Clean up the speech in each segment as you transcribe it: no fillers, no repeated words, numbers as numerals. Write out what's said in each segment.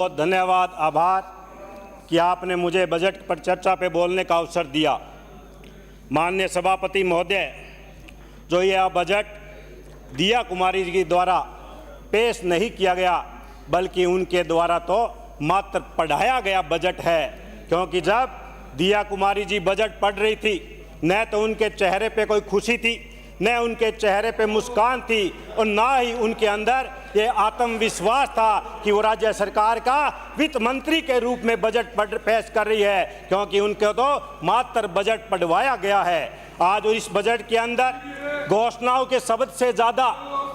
बहुत धन्यवाद, आभार कि आपने मुझे बजट पर चर्चा पे बोलने का अवसर दिया। माननीय सभापति महोदय, जो यह बजट दिया कुमारी जी द्वारा पेश नहीं किया गया बल्कि उनके द्वारा तो मात्र पढ़ाया गया बजट है, क्योंकि जब दिया कुमारी जी बजट पढ़ रही थी न तो उनके चेहरे पे कोई खुशी थी, न उनके चेहरे पे मुस्कान थी और ना ही उनके अंदर ये आत्मविश्वास था कि वो राज्य सरकार का वित्त मंत्री के रूप में बजट पेश कर रही है, क्योंकि उनको तो मात्र बजट पढ़वाया गया है। आज इस बजट के अंदर घोषणाओं के शब्द से ज़्यादा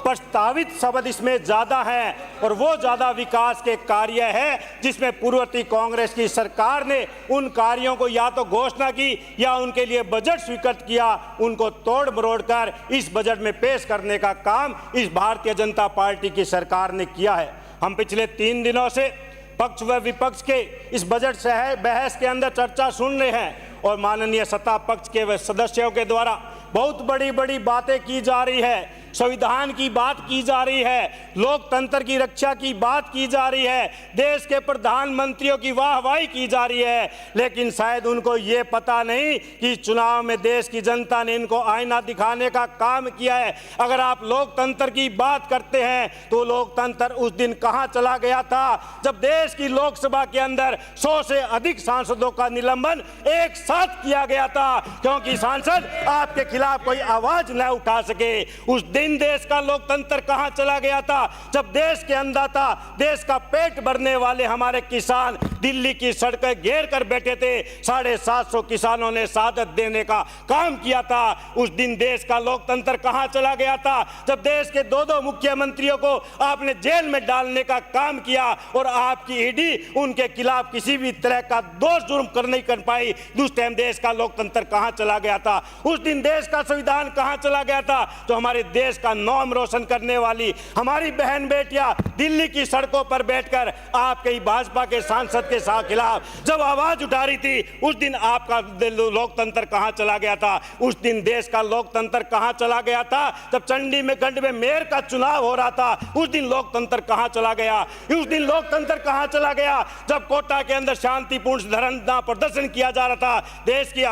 प्रस्तावित शब्द इसमें ज़्यादा हैं और वो ज़्यादा विकास के कार्य है जिसमें पूर्ववर्ती कांग्रेस की सरकार ने उन कार्यों को या तो घोषणा की या उनके लिए बजट स्वीकृत किया, उनको तोड़ मरोड़ कर इस बजट में पेश करने का काम इस भारतीय जनता पार्टी की सरकार ने किया है। हम पिछले 3 दिनों से पक्ष व विपक्ष के इस बजट से बहस के अंदर चर्चा सुन रहे हैं और माननीय सत्ता पक्ष के सदस्यों के द्वारा बहुत बड़ी बड़ी बातें की जा रही है, संविधान की बात की जा रही है, लोकतंत्र की रक्षा की बात की जा रही है, देश के प्रधानमंत्रियों की वाहवाही की जा रही है, लेकिन शायद उनको ये पता नहीं कि चुनाव में देश की जनता ने इनको आईना दिखाने का काम किया है। अगर आप लोकतंत्र की बात करते हैं तो लोकतंत्र उस दिन कहां चला गया था जब देश की लोकसभा के अंदर 100 से अधिक सांसदों का निलंबन एक साथ किया गया था, क्योंकि सांसद आपके खिलाफ कोई आवाज न उठा सके। उस दिन देश का लोकतंत्र कहां चला गया था जब देश के अंदर था, देश का पेट भरने वाले हमारे किसान दिल्ली की सड़कें घेर कर बैठे थे, 750 किसानों ने शहादत देने का काम किया था। उस दिन देश का लोकतंत्र कहां चला गया था जब देश के 2 मुख्यमंत्रियों को आपने जेल में डालने का काम किया और आपकी ईडी उनके खिलाफ किसी भी तरह का दोष जुर्म कर नहीं कर पाई। उस टाइम देश का लोकतंत्र कहां चला गया था? उस दिन देश का संविधान कहां चला गया था जो हमारे देश का नाम रोशन करने वाली हमारी बहन बेटियां दिल्ली की सड़कों पर बैठकर आपके भाजपा के सांसद के खिलाफ जब आवाज उठा रही थी, उस दिन आपका लोकतंत्र कहां चला गया था? उस दिन देश का लोकतंत्र कहां चला गया था जब चंडीगढ़ में मेयर का चुनाव हो रहा था? उस दिन लोकतंत्र कहां चला गया? उस दिन लोकतंत्र कहां चला गया जब कोटा के अंदर शांतिपूर्ण धरना प्रदर्शन किया जा रहा था, देश की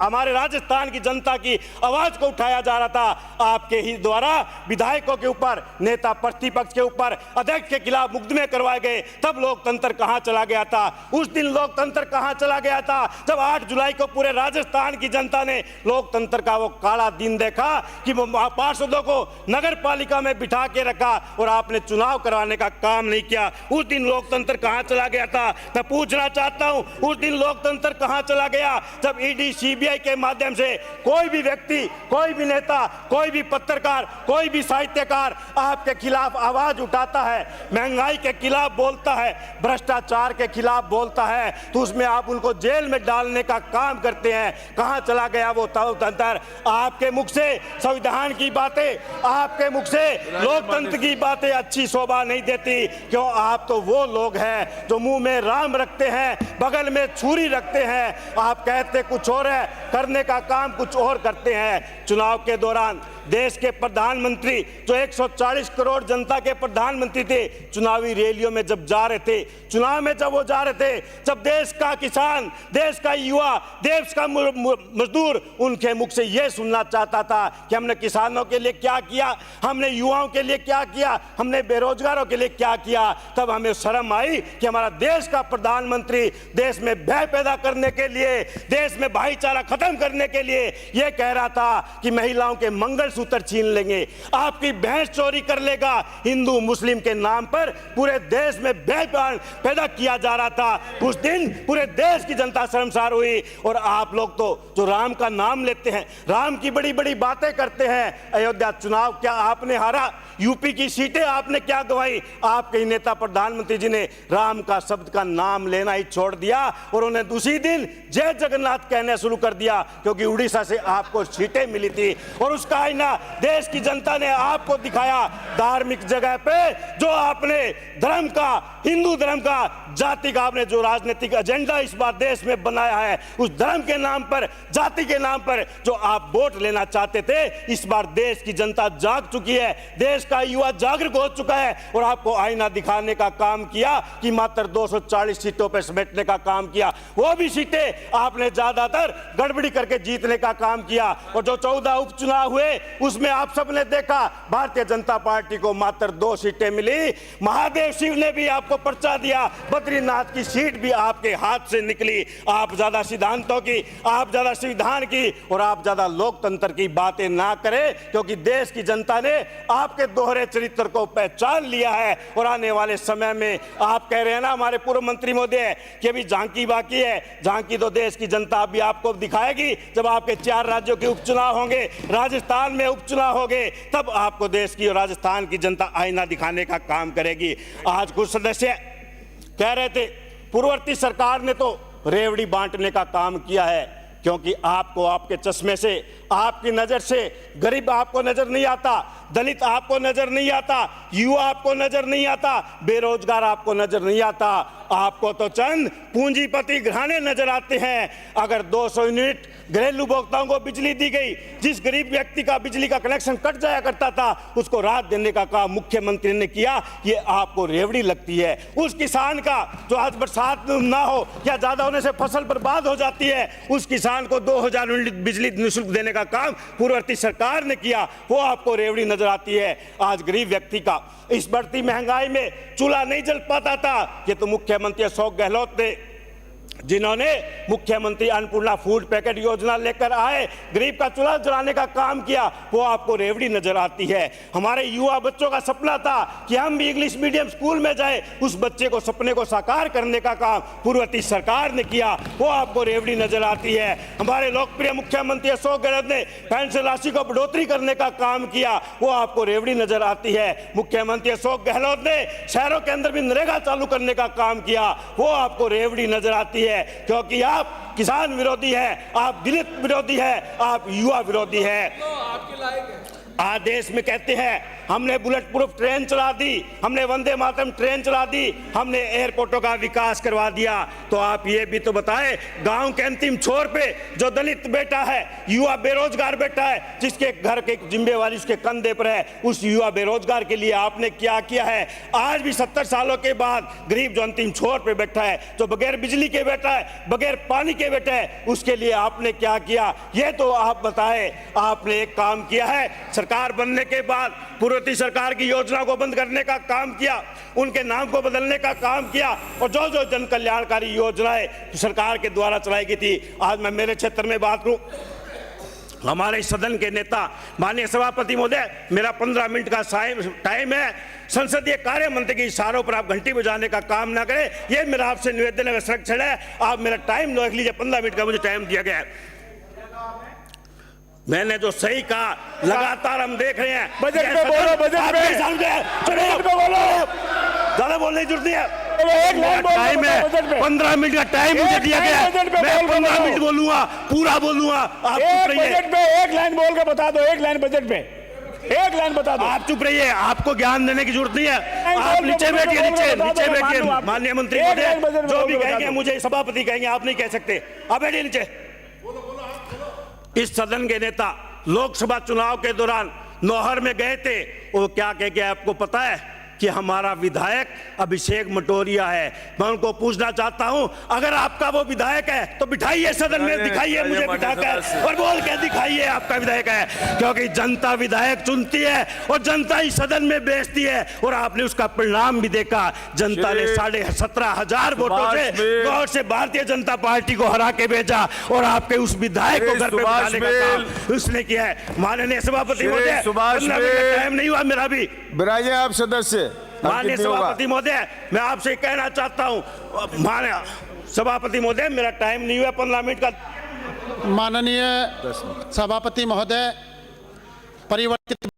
हमारे राजस्थान की जनता की आवाज को उठाया जा रहा था? आपके ही द्वारा विधायकों के ऊपर, नेता प्रतिपक्ष के ऊपर, अध्यक्ष के खिलाफ मुकदमे करवाए गए, तब लोकतंत्र कहां चला गया था? उस दिन लोकतंत्र कहां चला गया था जब 8 जुलाई को पूरे राजस्थान की जनता ने लोकतंत्र का वो काला दिन देखा कि पार्षदों को नगर पालिका में बिठा के रखा और आपने चुनाव करवाने का काम नहीं किया? उस दिन लोकतंत्र कहां चला गया था? मैं पूछना चाहता हूं, उस दिन लोकतंत्र कहां चला गया जब ईडी सीबीआई के माध्यम से कोई भी व्यक्ति, कोई भी नेता, कोई भी पत्रकार, कोई भी साहित्यकार आपके खिलाफ आवाज उठाता है, महंगाई के खिलाफ बोलता है, भ्रष्टाचार के खिलाफ बोलता है, तो उसमें आप उनको जेल में डालने का काम करते हैं? कहां चला गया वो लोकतंत्र? आपके मुख से संविधान की बातें, आपके मुख से लोकतंत्र की बातें अच्छी शोभा नहीं देती, क्यों? आप तो वो लोग हैं जो मुंह में राम रखते हैं, बगल में छुरी रखते हैं। आप कहते कुछ और है, करने का काम कुछ और करते हैं। चुनाव के दौरान देश के प्रधानमंत्री जो 140 करोड़ जनता के प्रधानमंत्री थे, चुनावी रैलियों में जब जा रहे थे, चुनाव में जब वो जा रहे थे, जब देश का किसान, देश का युवा, देश का मजदूर उनके मुख से ये सुनना चाहता था कि हमने किसानों के लिए क्या किया, हमने युवाओं के लिए क्या किया, हमने बेरोजगारों के लिए क्या किया, तब हमें शर्म आई कि हमारा देश का प्रधानमंत्री देश में भय पैदा करने के लिए, देश में भाईचारा खत्म करने के लिए यह कह रहा था कि महिलाओं के मंगलसूत्र छीन लेंगे, आपकी भैंस चोरी कर लेगा। हिंदू मुस्लिम के नाम पर पूरे देश में भय पैदा किया जा रहा था। उस दिन पूरे देश की जनता शर्मसार हुई और आप लोग तो जो राम का नाम लेते हैं, राम की बड़ी बड़ी बातें करते हैं। अयोध्या चुनाव क्या आपने हारा? यूपी की सीटें आपने क्या गंवाई? आपके नेता प्रधानमंत्री जी ने राम का शब्द का नाम लेना ही छोड़ दिया और उन्हें दूसरी दिन जय जगन्नाथ कहना शुरू कर दिया, क्योंकि उड़ीसा से आपको सीटें मिली थी और उसका आईना दिया, देश की जनता ने आपको दिखाया धार्मिक जगह पे जो आपने धर्म का, हिंदू धर्म का, जाति का आपने जो राजनीतिक एजेंडा इस बार देश में बनाया है, उस धर्म के नाम पर, जाति के नाम पर जो आप वोट लेना चाहते थे, इस बार देश की जनता जाग चुकी है, देश का युवा जागरूक हो चुका है और आपको आईना दिखाने का काम किया कि मात्र 240 सीटों पर समेटने का काम किया। वो भी सीटें आपने ज्यादातर गड़बड़ी करके जीतने का काम किया और जो 14 उपचुनाव हुए उसमें आप सबने देखा भारतीय जनता पार्टी को मात्र 2 सीटें मिली। महादेव शिव ने भी आपको पर्चा दिया, बद्रीनाथ की सीट भी आपके हाथ से निकली। आप ज्यादा सिद्धांतों की, आप ज्यादा संविधान की और आप ज्यादा लोकतंत्र की बातें ना करें, क्योंकि देश की जनता ने आपके दोहरे चरित्र को पहचान लिया है और आने वाले समय में आप कह रहे हैं ना हमारे पूर्व मंत्री महोदय कि अभी झांकी बाकी है, झांकी तो देश की जनता भी आपको दिखाएगी जब आपके 4 राज्यों के उपचुनाव होंगे, राजस्थान में उपचुनाव होंगे, तब आपको देश की और राजस्थान की जनता आईना दिखाने का काम करेगी। आज कुछ सदस्य कह रहे थे पूर्ववर्ती सरकार ने तो रेवड़ी बांटने का काम किया है, क्योंकि आपको आपके चश्मे से, आपकी नजर से गरीब आपको नजर नहीं आता, दलित आपको नजर नहीं आता, युवा आपको नजर नहीं आता, बेरोजगार आपको नजर नहीं आता, आपको तो चंद पूंजीपति घराने नजर आते हैं। अगर 200 यूनिट घरेलू उपभोक्ताओं को बिजली दी गई, जिस गरीब व्यक्ति का बिजली का कनेक्शन कट जाया करता था उसको राहत देने का काम मुख्यमंत्री ने किया, ये आपको रेवड़ी लगती है। उस किसान का जो आज बरसात ना हो या ज्यादा होने से फसल बर्बाद हो जाती है, उस किसान को 2000 यूनिट बिजली निःशुल्क देने का काम पूर्ववर्ती सरकार ने किया, वो आपको रेवड़ी नजर आती है। आज गरीब व्यक्ति का इस बढ़ती महंगाई में चूल्हा नहीं जल पाता था, ये तो मुख्यमंत्री अशोक गहलोत ने, जिन्होंने मुख्यमंत्री अन्नपूर्णा फूड पैकेट योजना लेकर आए, गरीब का चूल्हा जलाने का काम किया, वो आपको रेवड़ी नजर आती है। हमारे युवा बच्चों का सपना था कि हम भी इंग्लिश मीडियम स्कूल में जाए, उस बच्चे को सपने को साकार करने का काम पूर्ववर्ती सरकार ने किया, वो आपको रेवड़ी नजर आती है। हमारे लोकप्रिय मुख्यमंत्री अशोक गहलोत ने पेंशन राशि को बढ़ोतरी करने का काम किया, वो आपको रेवड़ी नजर आती है। मुख्यमंत्री अशोक गहलोत ने शहरों के अंदर भी नरेगा चालू करने का काम किया, वो आपको रेवड़ी नजर आती है, क्योंकि आप किसान विरोधी है, आप दलित विरोधी है, आप युवा विरोधी है। आज देश में कहते हैं हमने बुलेट प्रूफ ट्रेन चला दी, हमने वंदे मातरम ट्रेन चला दी, हमने एयरपोर्टों का विकास करवा दिया, तो आप ये भी तो बताएं गांव के अंतिम छोर पे जो दलित बेटा है, युवा बेरोजगार बेटा है, जिसके घर की जिम्मेवारी उसके कंधे पर है, उस युवा बेरोजगार के लिए आपने क्या किया है? आज भी 70 सालों के बाद गरीब जो अंतिम छोर पे बैठा है, जो बगैर बिजली के बैठा है, बगैर पानी के बैठा है, उसके लिए आपने क्या किया? ये तो आप बताएं। आपने एक काम किया है, सरकार बनने के बाद पूर्ववर्ती सरकार की योजना को बंद करने का काम किया, उनके नाम को बदलने का काम किया और जो जो जन कल्याणकारी योजनाएं सरकार के द्वारा चलाई गई थी। आज मैं मेरे क्षेत्र में बात करूं, हमारे सदन के नेता माननीय सभापति महोदय, मेरा 15 मिनट का टाइम है, संसदीय कार्य मंत्री के इशारों पर आप घंटी बजाने का काम ना करें, यह मेरा आपसे निवेदन है, संरक्षण है। आप मेरा टाइम लिख लीजिए, 15 मिनट का मुझे टाइम दिया गया है। मैंने जो सही कहा, लगातार हम देख रहे हैं बजट पे बोलो, बजट पे बोलो, ज्यादा बोलने की जरूरत नहीं है। टाइम है 15 मिनट का टाइम मुझे दिया गया है, मैं 15 मिनट बोलूंगा, पूरा बोलूंगा। आप चुप रहिए, बजट पे एक लाइन बोल के बता दो, एक लाइन बजट पे एक लाइन बता दो। आप चुप रहिए, आपको ज्ञान देने की जरूरत नहीं है। आप नीचे बैठिए, नीचे बैठिए। माननीय मंत्री महोदय जो भी कहेंगे मुझे सभापति कहेंगे, आप नहीं कह सकते। आप बैठिए नीचे। इस सदन के नेता लोकसभा चुनाव के दौरान नौहर में गए थे, वो क्या कह के आपको पता है? कि हमारा विधायक अभिषेक मटोरिया है। मैं उनको पूछना चाहता हूं, अगर आपका वो विधायक है तो बिठाइए सदन में, दिखाइए मुझे बिठाकर और बोल के दिखाइए आपका विधायक है, क्योंकि जनता विधायक चुनती है और जनता ही सदन में बेचती है। और आपने उसका परिणाम भी देखा, जनता ने 17,500 वोटों से गौर से भारतीय जनता पार्टी को हरा के भेजा और आपके उस विधायक को घर पे बिठाने का काम उसने किया है। माननीय सभापति महोदय, टाइम नहीं हुआ मेरा भी, बिराजे आप सदस्य। माननीय सभापति महोदय, मैं आपसे कहना चाहता हूं, माननीय सभापति महोदय मेरा टाइम नहीं हुआ 15 मिनट का। माननीय सभापति महोदय, परिवर्तित